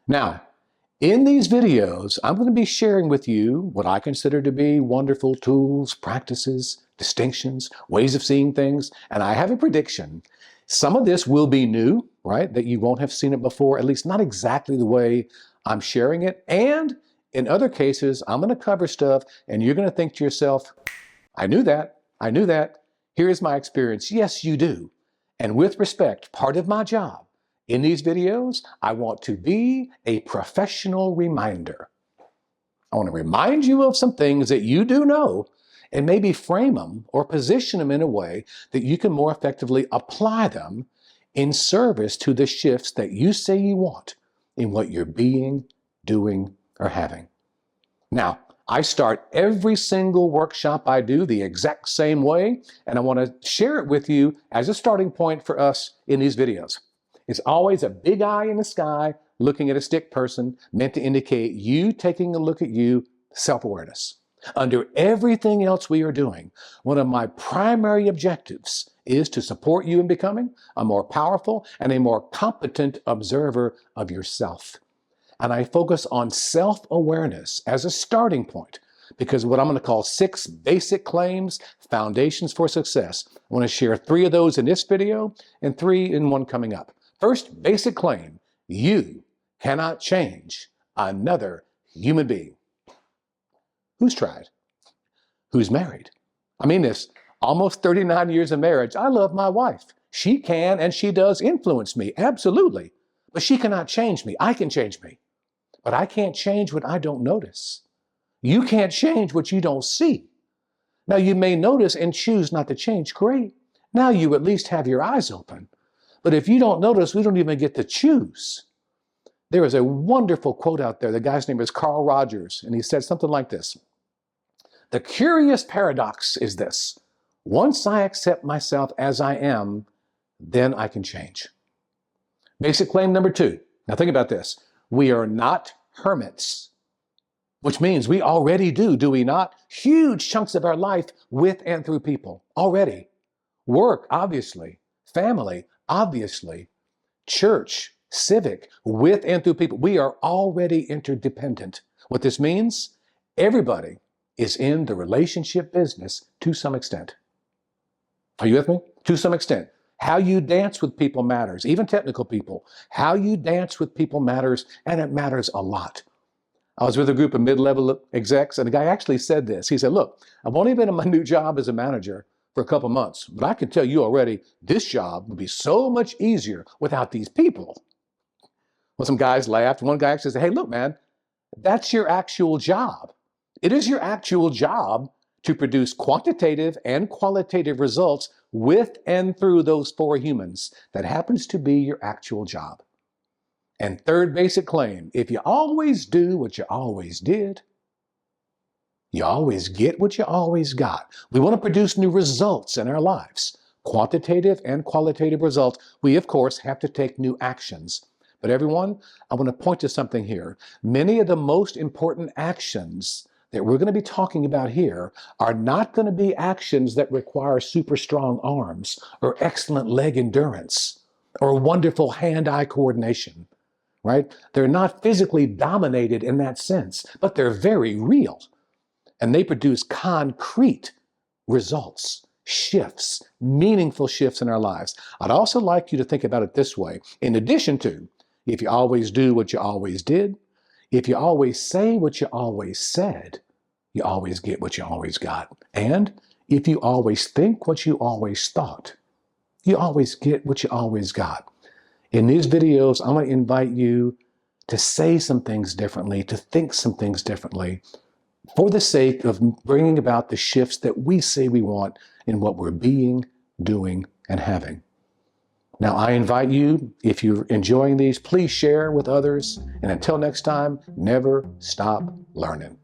Now, in these videos, I'm going to be sharing with you what I consider to be wonderful tools, practices, distinctions, ways of seeing things, and I have a prediction. Some of this will be new, right? That you won't have seen it before, at least not exactly the way I'm sharing it. And in other cases, I'm going to cover stuff and you're going to think to yourself, I knew that. I knew that. Here's my experience. Yes, you do. And with respect, part of my job in these videos, I want to be a professional reminder. I want to remind you of some things that you do know and maybe frame them or position them in a way that you can more effectively apply them in service to the shifts that you say you want in what you're being, doing, or having. Now, I start every single workshop I do the exact same way, and I want to share it with you as a starting point for us in these videos. It's always a big eye in the sky looking at a stick person meant to indicate you taking a look at you, self-awareness. Under everything else we are doing, one of my primary objectives is to support you in becoming a more powerful and a more competent observer of yourself. And I focus on self-awareness as a starting point because what I'm going to call 6 basic claims, foundations for success. I want to share 3 of those in this video and 3 in one coming up. First basic claim, you cannot change another human being. Who's tried? Who's married? I mean this, almost 39 years of marriage. I love my wife. She can and she does influence me, absolutely. But she cannot change me. I can change me. But I can't change what I don't notice. You can't change what you don't see. Now you may notice and choose not to change. Great. Now you at least have your eyes open. But if you don't notice, we don't even get to choose. There is a wonderful quote out there. The guy's name is Carl Rogers, and he said something like this. The curious paradox is this. Once I accept myself as I am, then I can change. Basic claim number 2. Now think about this. We are not hermits, which means we already do we not? Huge chunks of our life with and through people already. Work, obviously. Family, obviously. Church, civic, with and through people. We are already interdependent. What this means, everybody is in the relationship business to some extent. Are you with me? To some extent. How you dance with people matters, even technical people. How you dance with people matters, and it matters a lot. I was with a group of mid-level execs, and the guy actually said this. He said, look, I've only been in my new job as a manager for a couple months, but I can tell you already, this job would be so much easier without these people. Well, some guys laughed. One guy actually said, hey, look, man, that's your actual job. It is your actual job to produce quantitative and qualitative results with and through those 4 humans. That happens to be your actual job. And third basic claim, if you always do what you always did, you always get what you always got. We want to produce new results in our lives. Quantitative and qualitative results. We, of course, have to take new actions. But everyone, I want to point to something here. Many of the most important actions that we're going to be talking about here are not going to be actions that require super strong arms or excellent leg endurance or wonderful hand-eye coordination, right? They're not physically dominated in that sense, but they're very real. And they produce concrete results, shifts, meaningful shifts in our lives. I'd also like you to think about it this way. In addition to, if you always do what you always did, if you always say what you always said, you always get what you always got. And if you always think what you always thought, you always get what you always got. In these videos, I'm going to invite you to say some things differently, to think some things differently, for the sake of bringing about the shifts that we say we want in what we're being, doing, and having. Now, I invite you, if you're enjoying these, please share with others. And until next time, never stop learning.